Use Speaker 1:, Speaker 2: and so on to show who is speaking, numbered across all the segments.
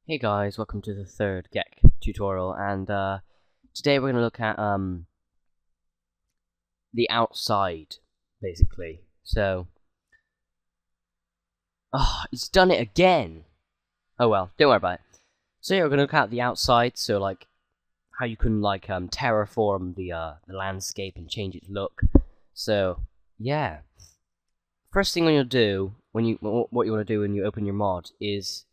Speaker 1: Hey guys, welcome to the third GECK tutorial, and today we're going to look at the outside, basically. So, it's done it again! Oh well, don't worry about it. So yeah, we're going to look at the outside, so like, how you can like terraform the landscape and change its look. So, yeah. First thing you'll do, what you want to do when you open your mod is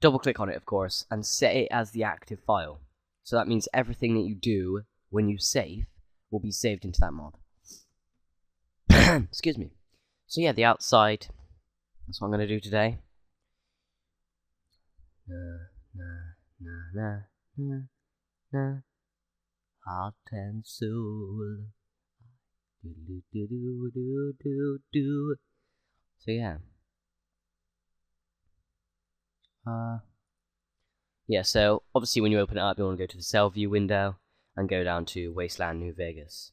Speaker 1: double click on it, of course, and set it as the active file. So that means everything that you do when you save will be saved into that mod. Excuse me. So yeah, the outside, that's what I'm going to do today. Heart and soul. So yeah. Yeah, so obviously when you open it up, you want to go to the cell view window and go down to Wasteland New Vegas.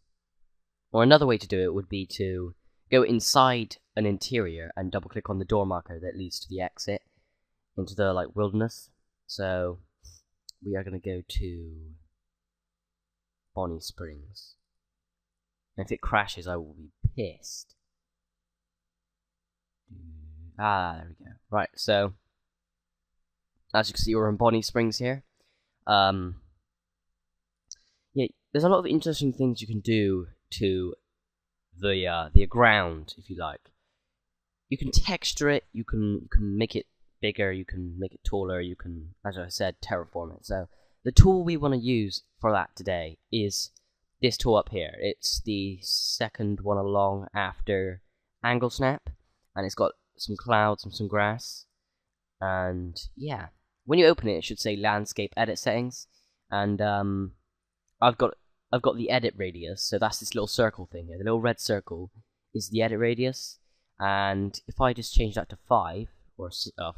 Speaker 1: Or another way to do it would be to go inside an interior and double click on the door marker that leads to the exit into the like wilderness. So we are going to go to Bonnie Springs. And if it crashes, I will be pissed. There we go. Right, so as you can see, we're in Bonnie Springs here. Yeah, there's a lot of interesting things you can do to the ground, if you like. You can texture it, you can make it bigger, you can make it taller, you can, as I said, terraform it. So the tool we want to use for that today is this tool up here. It's the second one along after Angle Snap, and it's got some clouds and some grass. And yeah, when you open it, it should say Landscape Edit Settings, and I've got the edit radius, so that's this little circle thing here. The little red circle is the edit radius, and if I just change that to 5 or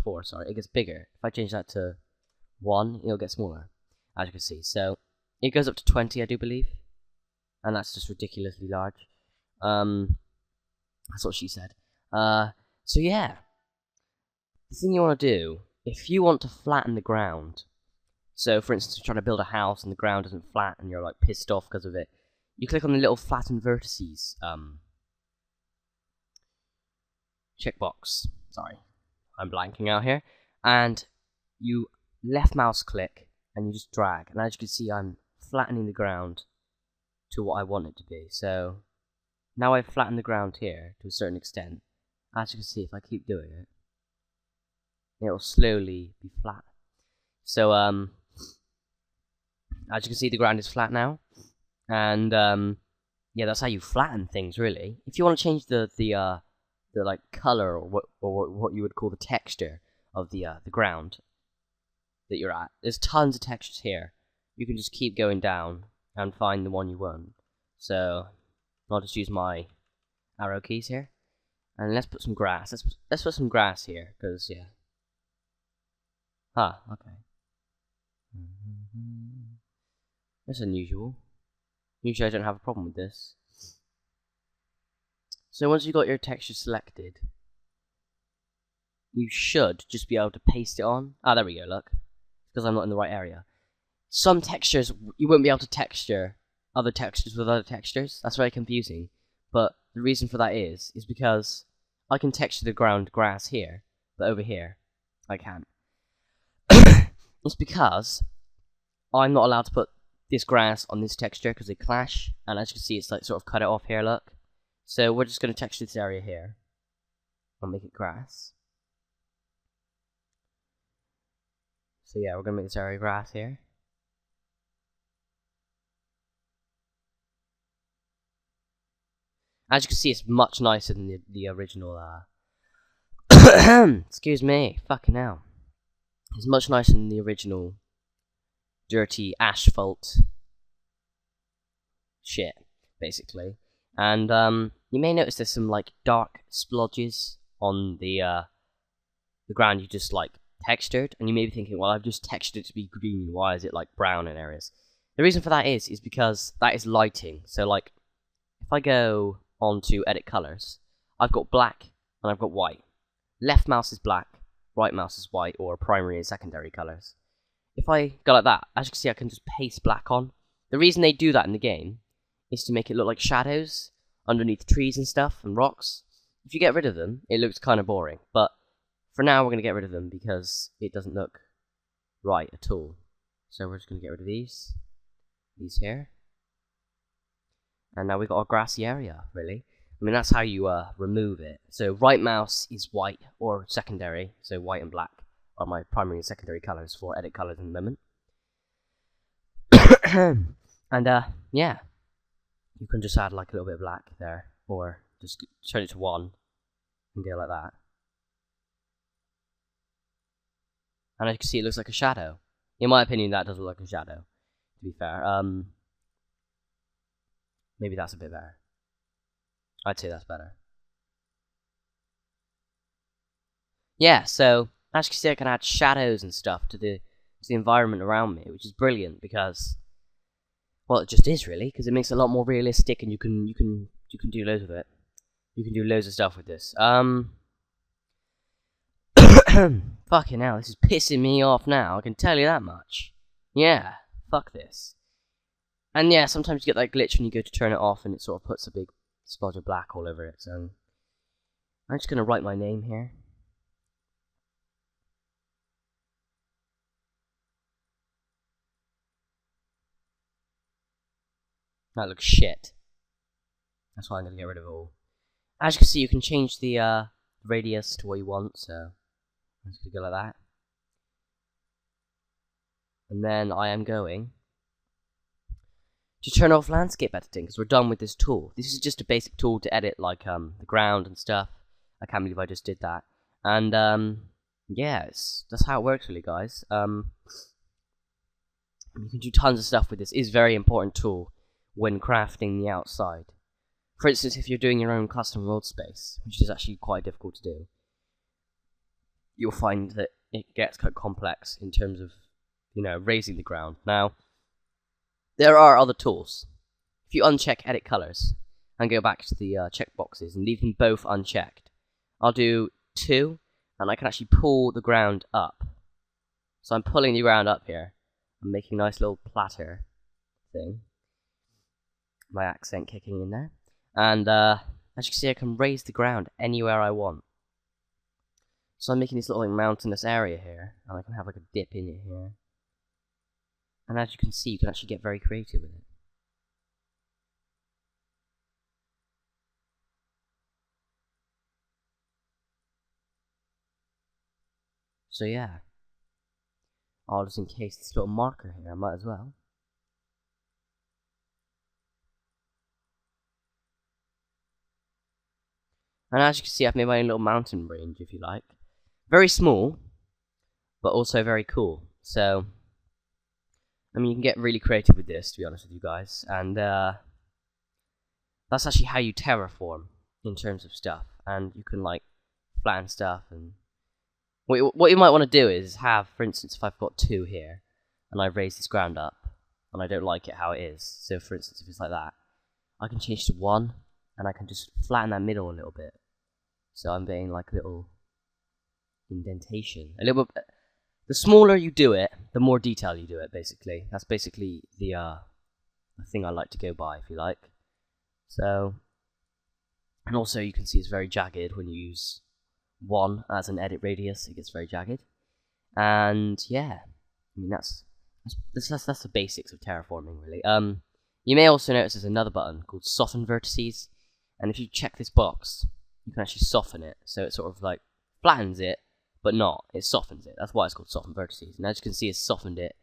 Speaker 1: 4, sorry, it gets bigger. If I change that to 1, it'll get smaller, as you can see. So it goes up to 20, I do believe, and that's just ridiculously large. That's what she said. So yeah, the thing you want to do, if you want to flatten the ground, so for instance, you're trying to build a house and the ground isn't flat and you're like pissed off because of it, you click on the little flatten vertices checkbox. Sorry, I'm blanking out here. And you left mouse click and you just drag, and as you can see, I'm flattening the ground to what I want it to be. So now I've flattened the ground here to a certain extent. As you can see, if I keep doing it, it'll slowly be flat. So as you can see, the ground is flat now, and yeah, that's how you flatten things, really. If you want to change the like color or what you would call the texture of the ground that you're at, there's tons of textures here. You can just keep going down and find the one you want. So I'll just use my arrow keys here, and let's put some grass. Let's put some grass here, because yeah. Okay. That's unusual. Usually I don't have a problem with this. So once you've got your texture selected, you should just be able to paste it on. There we go, look. Because I'm not in the right area. Some textures, you won't be able to texture other textures with other textures. That's very confusing. But the reason for that is because I can texture the ground grass here, but over here, I can't. It's because I'm not allowed to put this grass on this texture because they clash, and as you can see, it's like sort of cut it off here, look. So we're just going to texture this area here and make it grass. So yeah, we're going to make this area grass here. As you can see, it's much nicer than the original, excuse me, fucking hell. It's much nicer than the original dirty asphalt shit, basically. And you may notice there's some like dark splodges on the ground you just like textured, and you may be thinking, well, I've just textured it to be green, why is it like brown in areas? The reason for that is because that is lighting. So like, if I go on to edit colors, I've got black and I've got white. Left mouse is black, right mouse is white, or primary and secondary colors. If I go like that, as you can see, I can just paste black on. The reason they do that in the game is to make it look like shadows underneath trees and stuff and rocks. If you get rid of them, it looks kind of boring. But for now, we're going to get rid of them because it doesn't look right at all. So we're just going to get rid of these here. And now we've got a grassy area, really. I mean, that's how you remove it. So right mouse is white or secondary, so white and black are my primary and secondary colors for edit colors in the moment. And yeah, you can just add like a little bit of black there, or just turn it to 1 and go like that. And as you can see, it looks like a shadow. In my opinion, that doesn't look like a shadow, to be fair. Maybe that's a bit better. I'd say that's better. Yeah, so as you can see, I can add shadows and stuff to the environment around me, which is brilliant because, well, it just is really, because it makes it a lot more realistic, and you can do loads of it. You can do loads of stuff with this. Fucking hell, this is pissing me off now. I can tell you that much. Yeah, fuck this. And yeah, sometimes you get that glitch when you go to turn it off, and it sort of puts a big splodge of black all over it. So I'm just gonna write my name here. That looks shit. That's why I'm gonna get rid of it all. As you can see, you can change the radius to what you want. So I'm just gonna go like that. And then I am going to turn off landscape editing because we're done with this tool. This is just a basic tool to edit like the ground and stuff. I can't believe I just did that. And yeah, that's how it works really, guys. You can do tons of stuff with this. It's a very important tool when crafting the outside. For instance, if you're doing your own custom world space, which is actually quite difficult to do, you'll find that it gets quite complex in terms of, you know, raising the ground. Now, there are other tools. If you uncheck edit colors and go back to the checkboxes and leave them both unchecked, I'll do 2, and I can actually pull the ground up. So I'm pulling the ground up here. I'm making a nice little platter thing. My accent kicking in there. And as you can see, I can raise the ground anywhere I want. So I'm making this little like mountainous area here, and I can have like a dip in it here. And as you can see, you can actually get very creative with it. So yeah, I'll just encase this little marker here, I might as well. And as you can see, I've made my own little mountain range, if you like. Very small, but also very cool. So, I mean, you can get really creative with this, to be honest with you guys. And that's actually how you terraform in terms of stuff. And you can, like, flatten stuff. And what you might want to do is have, for instance, if I've got 2 here, and I raise this ground up, and I don't like it how it is. So, for instance, if it's like that, I can change to 1, and I can just flatten that middle a little bit. So I'm getting like a little indentation. A little bit. The smaller you do it, the more detail you do it, basically. That's basically the thing I like to go by, if you like. So, and also you can see it's very jagged when you use 1 as an edit radius. It gets very jagged. And yeah, I mean that's the basics of terraforming, really. You may also notice there's another button called Soften Vertices, and if you check this box, you can actually soften it, so it sort of like flattens it, but not. It softens it. That's why it's called Soften Vertices. And as you can see, it's softened it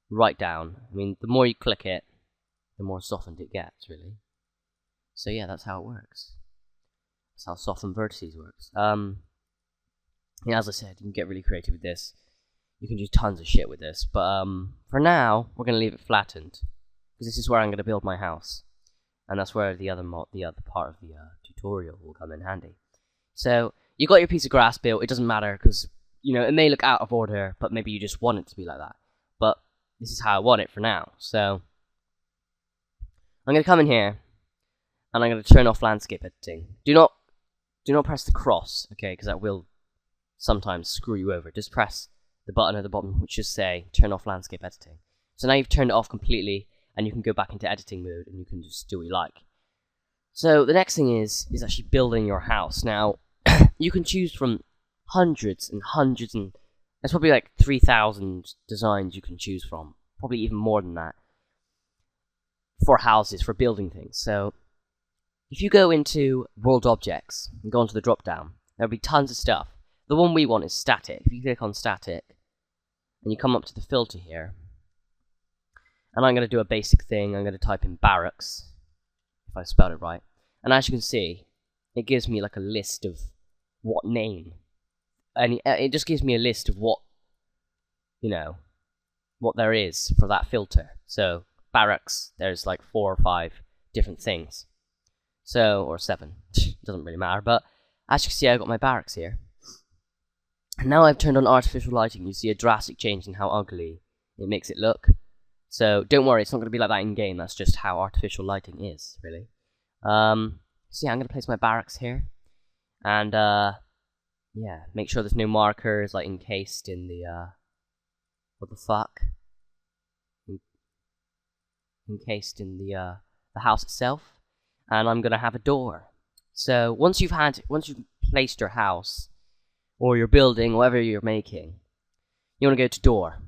Speaker 1: right down. I mean, the more you click it, the more softened it gets, really. So yeah, that's how it works. That's how Soften Vertices works. Yeah, as I said, you can get really creative with this. You can do tons of shit with this, but for now, we're going to leave it flattened, because this is where I'm going to build my house. And that's where the other part of the tutorial will come in handy. So, you got your piece of grass built. It doesn't matter, because, you know, it may look out of order, but maybe you just want it to be like that. But this is how I want it for now. So, I'm going to come in here, and I'm going to turn off landscape editing. Do not press the cross, okay, because that will sometimes screw you over. Just press the button at the bottom which just say turn off landscape editing. So now you've turned it off completely, and you can go back into editing mode and you can just do what you like. So the next thing is actually building your house. Now you can choose from hundreds and hundreds, and there's probably like 3,000 designs you can choose from, probably even more than that, for houses, for building things. So if you go into world objects and go into the drop down, there'll be tons of stuff. The one we want is static. If you click on static and you come up to the filter here, and I'm going to do a basic thing. I'm going to type in barracks, if I spelled it right, and as you can see, it gives me like a list of what name, and it just gives me a list of what, you know, what there is for that filter. So barracks, there's like 4 or 5 different things, so, or 7, doesn't really matter. But as you can see, I've got my barracks here, and now I've turned on artificial lighting. You see a drastic change in how ugly it makes it look. So don't worry, it's not going to be like that in game. That's just how artificial lighting is, really. So yeah, I'm going to place my barracks here, and yeah, make sure there's no markers like encased in the what the fuck, encased in the house itself. And I'm going to have a door. So once you've placed your house or your building, whatever you're making, you want to go to door.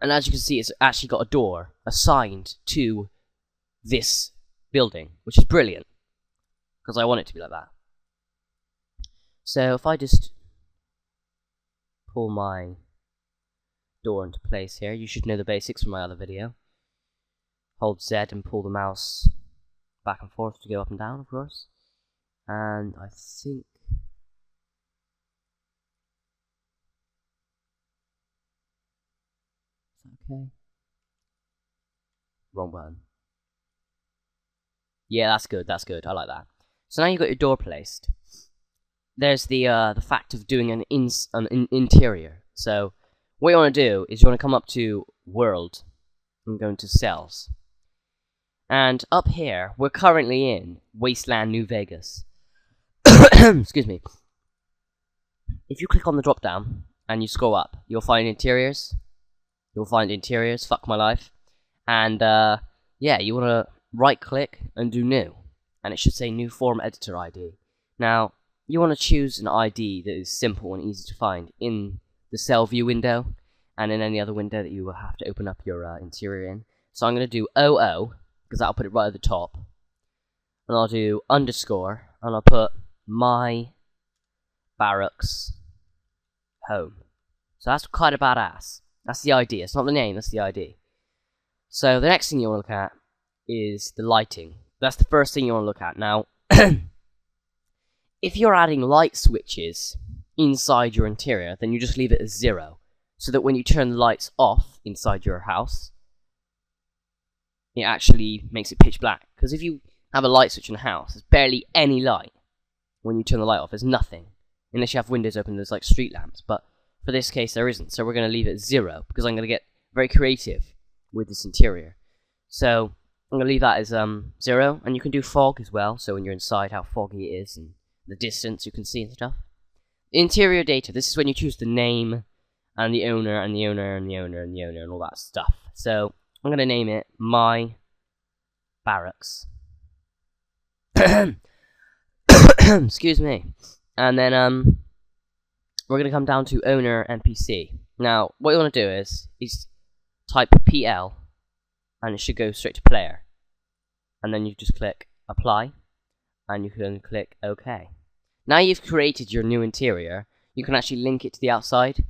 Speaker 1: And as you can see, it's actually got a door assigned to this building, which is brilliant, because I want it to be like that. So if I just pull my door into place here, you should know the basics from my other video. Hold Z and pull the mouse back and forth to go up and down, of course. And I think okay. Wrong button. Yeah, that's good. That's good. I like that. So now you've got your door placed. There's the fact of doing an interior. So what you want to do is you want to come up to world and go into cells. And up here, we're currently in Wasteland New Vegas. Excuse me. If you click on the drop down and you scroll up, you'll find interiors. You'll find interiors, fuck my life. And yeah, you want to right click and do new. And it should say new form editor ID. Now, you want to choose an ID that is simple and easy to find in the cell view window and in any other window that you will have to open up your interior in. So I'm going to do 00, because that'll put it right at the top. And I'll do underscore, and I'll put my barracks home. So that's kind of badass. That's the ID. It's not the name, that's the ID. So the next thing you want to look at is the lighting. That's the first thing you want to look at. Now, if you're adding light switches inside your interior, then you just leave it as 0. So that when you turn the lights off inside your house, it actually makes it pitch black. Because if you have a light switch in a house, there's barely any light. When you turn the light off, there's nothing. Unless you have windows open, there's like street lamps. But for this case, there isn't. So we're going to leave it 0, because I'm going to get very creative with this interior. So I'm going to leave that as 0. And you can do fog as well, so when you're inside, how foggy it is, and the distance you can see and stuff. Interior data, this is when you choose the name, and the owner, and the owner, and the owner, and the owner, and all that stuff. So I'm going to name it My Barracks. Excuse me. And then we're going to come down to owner NPC. Now, what you want to do is type PL, and it should go straight to player. And then you just click apply, and you can click OK. Now you've created your new interior, you can actually link it to the outside.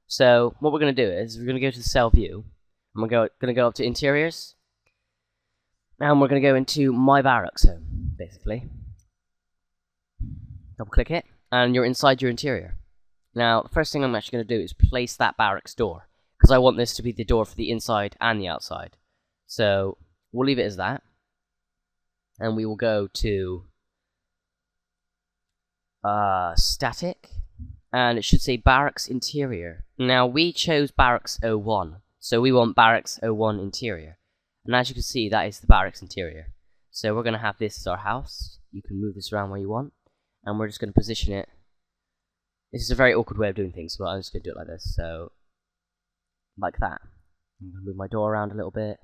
Speaker 1: So what we're going to do is we're going to go to the cell view, and we're going to go up to interiors, and we're going to go into My Barracks Home, basically. Double click it, and you're inside your interior. Now, the first thing I'm actually going to do is place that barracks door, because I want this to be the door for the inside and the outside. So we'll leave it as that, and we will go to static, and it should say barracks interior. Now, we chose barracks 01, so we want barracks 01 interior. And as you can see, that is the barracks interior. So we're going to have this as our house. You can move this around where you want, and we're just going to position it This is a very awkward way of doing things, so I'm just going to do it like this. So, like that. I'm going to move my door around a little bit.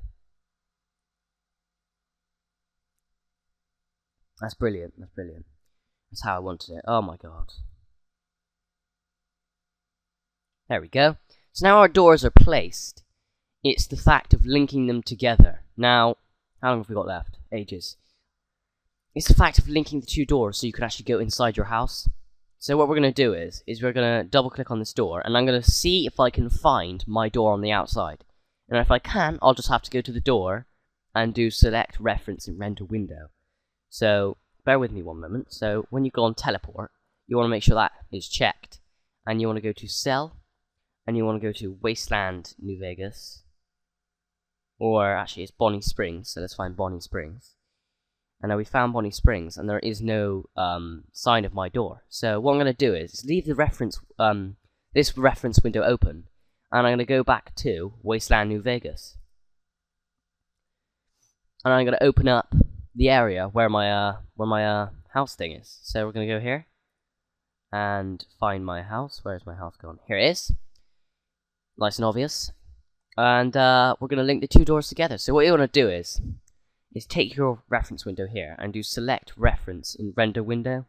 Speaker 1: That's brilliant. That's brilliant. That's how I wanted it. Oh my god. There we go. So now our doors are placed. It's the fact of linking them together. Now, how long have we got left? Ages. It's the fact of linking the two doors so you can actually go inside your house. So what we're going to do is we're going to double click on this door, and I'm going to see if I can find my door on the outside. And if I can, I'll just have to go to the door and do select reference and render window. So bear with me one moment. So when you go on teleport, you want to make sure that is checked, and you want to go to cell, and you want to go to Wasteland, New Vegas, or actually it's Bonnie Springs. So let's find Bonnie Springs. And now we found Bonnie Springs, and there is no sign of my door. So what I'm going to do is leave the reference, this reference window open, and I'm going to go back to Wasteland, New Vegas, and I'm going to open up the area where my house thing is. So we're going to go here and find my house. Where's my house gone? Here it is. Nice and obvious. And we're going to link the two doors together. So what you want to do is take your reference window here and do select reference in render window,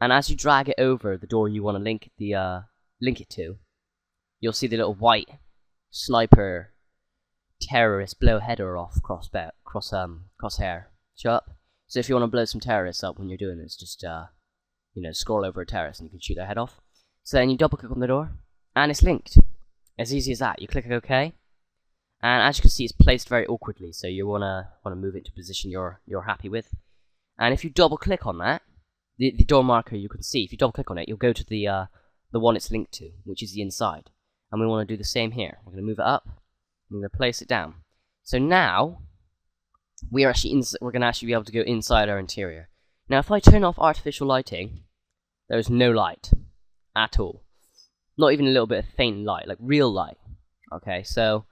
Speaker 1: and as you drag it over the door you want to link it to, you'll see the little white sniper terrorist blow header off crosshair show up. So if you want to blow some terrorists up when you're doing this, just scroll over a terrorist and you can shoot their head off. So then you double click on the door and it's linked. As easy as that. You click OK. And as you can see, it's placed very awkwardly, so you wanna move it to a position you're happy with. And if you double click on that, the door marker you can see, if you double click on it, you'll go to the one it's linked to, which is the inside. And we want to do the same here. We're gonna move it up. I'm gonna place it down. So now we're gonna actually be able to go inside our interior. Now, if I turn off artificial lighting, there's no light at all. Not even a little bit of faint light, like real light. Okay, so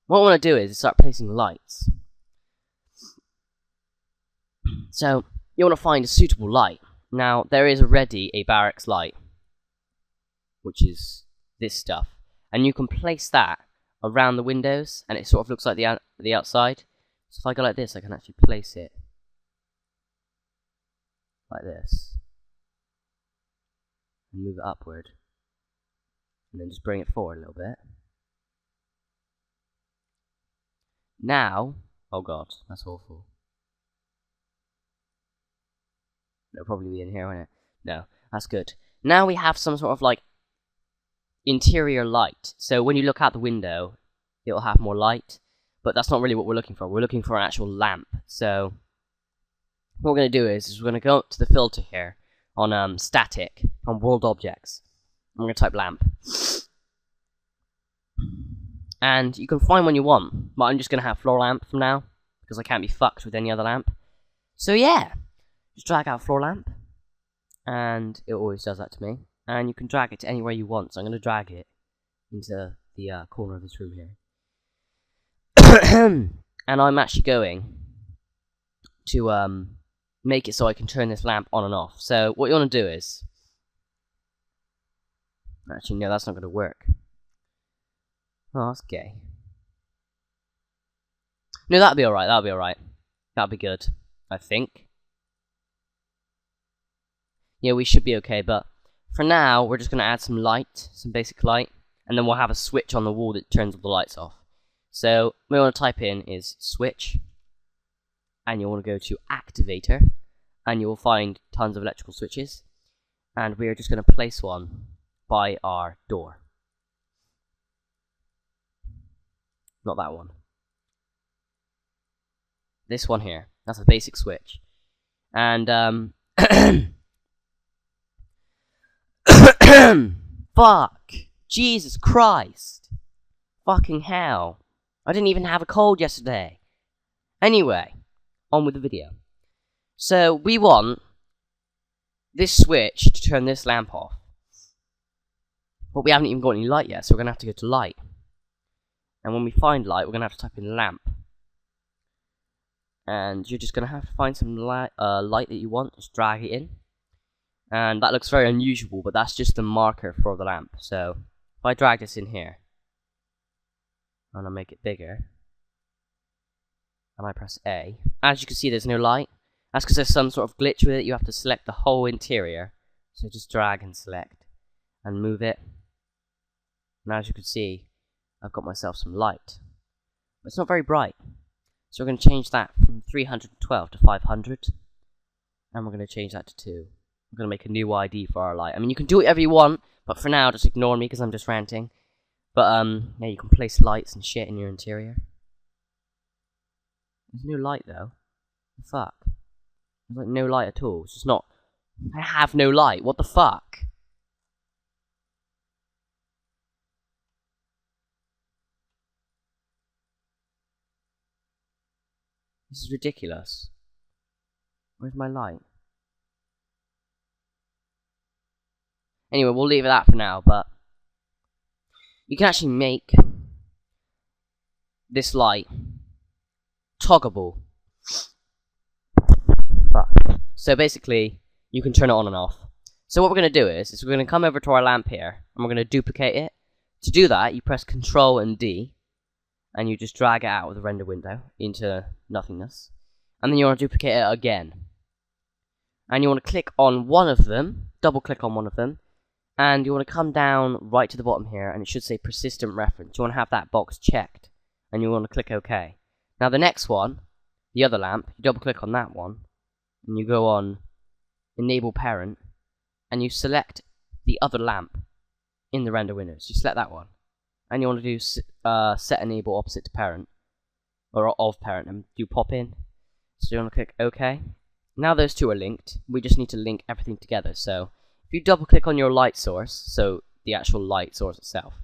Speaker 1: what I want to do is start placing lights. So you want to find a suitable light. Now there is already a barracks light, which is this stuff, and you can place that around the windows, and it sort of looks like the outside. So if I go like this, I can actually place it like this, and move it upward, and then just bring it forward a little bit. Now, oh god, that's awful. It'll probably be in here, won't it? No, that's good. Now we have some sort of like interior light. So when you look out the window, it'll have more light. But that's not really what we're looking for. We're looking for an actual lamp. So what we're going to do is we're going to go to the filter here on static, on world objects. I'm going to type lamp. And you can find one you want, but I'm just going to have floor lamp from now, because I can't be fucked with any other lamp. So yeah, just drag out floor lamp, and it always does that to me. And you can drag it to anywhere you want, so I'm going to drag it into the corner of this room here. And I'm actually going to make it so I can turn this lamp on and off. So what you want to do is... Actually, no, that's not going to work. Oh, that's gay. No, that'll be alright, that'll be alright. That'll be good, I think. Yeah, we should be okay, but for now, we're just going to add some light, some basic light, and then we'll have a switch on the wall that turns all the lights off. So, what we want to type in is switch, and you want to go to activator, and you will find tons of electrical switches, and we are just going to place one by our door. Not that one. This one here. That's a basic switch. And, fuck! Jesus Christ! Fucking hell. I didn't even have a cold yesterday. Anyway, on with the video. So, we want this switch to turn this lamp off. But we haven't even got any light yet, so we're going to have to go to light. And when we find light, we're going to have to type in lamp. And you're just going to have to find some light that you want. Just drag it in. And that looks very unusual, but that's just the marker for the lamp. So if I drag this in here, and I make it bigger, and I press A, as you can see there's no light. That's because there's some sort of glitch with it. You have to select the whole interior. So just drag and select, and move it. And as you can see, I've got myself some light. But it's not very bright. So we're going to change that from 312 to 500. And we're going to change that to 2. I'm going to make a new ID for our light. I mean, you can do whatever you want, but for now, just ignore me because I'm just ranting. But, yeah, you can place lights and shit in your interior. There's no light, though. What the fuck? There's, like, no light at all. It's just not... I have no light. What the fuck? This is ridiculous. Where's my light? Anyway, we'll leave it at that for now, but you can actually make this light toggleable. So basically, you can turn it on and off. So what we're going to do is we're going to come over to our lamp here, and we're going to duplicate it. To do that, you press Control and D, and you just drag it out of the render window into nothingness. And then you want to duplicate it again. And you want to click on one of them, double click on one of them, and you want to come down right to the bottom here, and it should say persistent reference. You want to have that box checked, and you want to click OK. Now the next one, the other lamp, you double click on that one, and you go on Enable Parent, and you select the other lamp in the render window. So you select that one, and you want to do Set Enable Opposite to Parent, or of Parent, and do Pop In. So you want to click OK. Now those two are linked. We just need to link everything together. So if you double click on your light source, so the actual light source itself,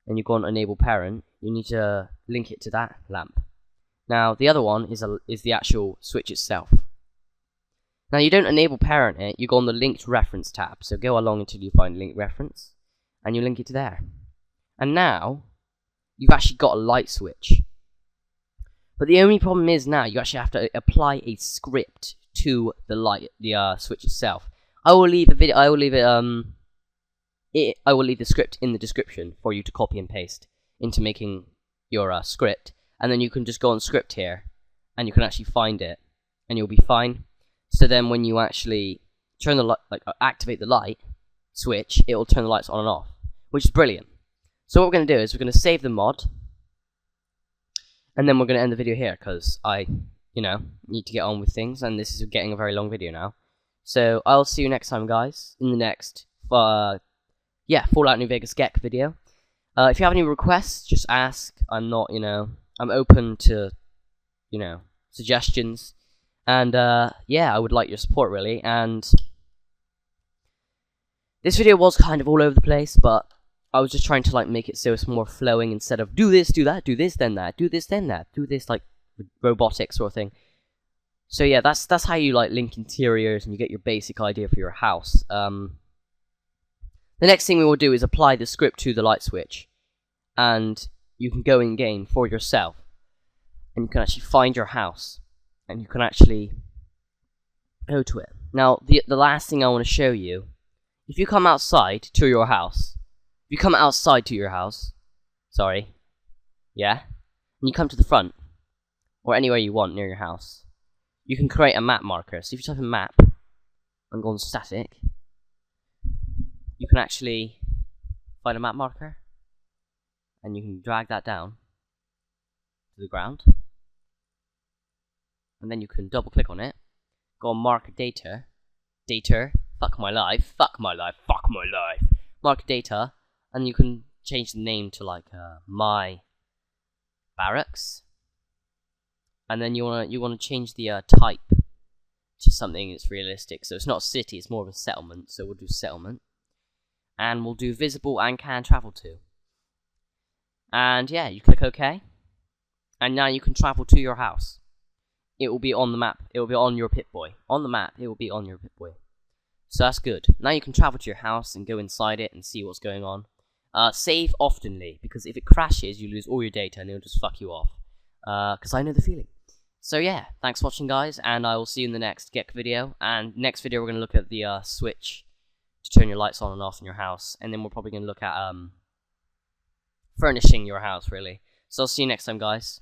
Speaker 1: and you go on Enable Parent, you need to link it to that lamp. Now the other one is the actual switch itself. Now you don't enable parent it, you go on the linked reference tab. So go along until you find linked reference, and you link it to there. And now you've actually got a light switch. But the only problem is now you actually have to apply a script to the switch itself. I will leave the script in the description for you to copy and paste into making your script, and then you can just go on script here, and you can actually find it, and you'll be fine. So then when you actually turn the light, activate the light switch, it will turn the lights on and off, which is brilliant. So what we're going to do is we're going to save the mod, and then we're going to end the video here because I, need to get on with things, and this is getting a very long video now. So I'll see you next time, guys, in the next, Fallout New Vegas GECK video. If you have any requests, just ask. I'm not, I'm open to, suggestions. And, I would like your support, really. And this video was kind of all over the place, but I was just trying to, make it so it's more flowing instead of do this, do that, do this, then that, do this, then that, do this, robotic sort of thing. So, yeah, that's how you, link interiors and you get your basic idea for your house. The next thing we will do is apply the script to the light switch, and you can go in-game for yourself, and you can actually find your house, and you can actually go to it. Now, the last thing I want to show you, if you come outside to your house, sorry, yeah, and you come to the front, or anywhere you want near your house, you can create a map marker. So if you type in map, and go on static, you can actually find a map marker, and you can drag that down to the ground, and then you can double click on it, go on marker data, fuck my life, marker data, and you can change the name to my barracks, and then you wanna change the type to something that's realistic. So it's not a city, it's more of a settlement. So we'll do settlement. And we'll do visible and can travel to. And yeah, you click OK. And now you can travel to your house. It will be on the map. It will be on your Pip-Boy. On the map, it will be on your Pip-Boy. So that's good. Now you can travel to your house and go inside it and see what's going on. Save oftenly, because if it crashes, you lose all your data and it'll just fuck you off. Because I know the feeling. So yeah, thanks for watching, guys, and I will see you in the next GECK video. And next video we're going to look at the switch to turn your lights on and off in your house, and then we're probably going to look at furnishing your house, really. So I'll see you next time, guys.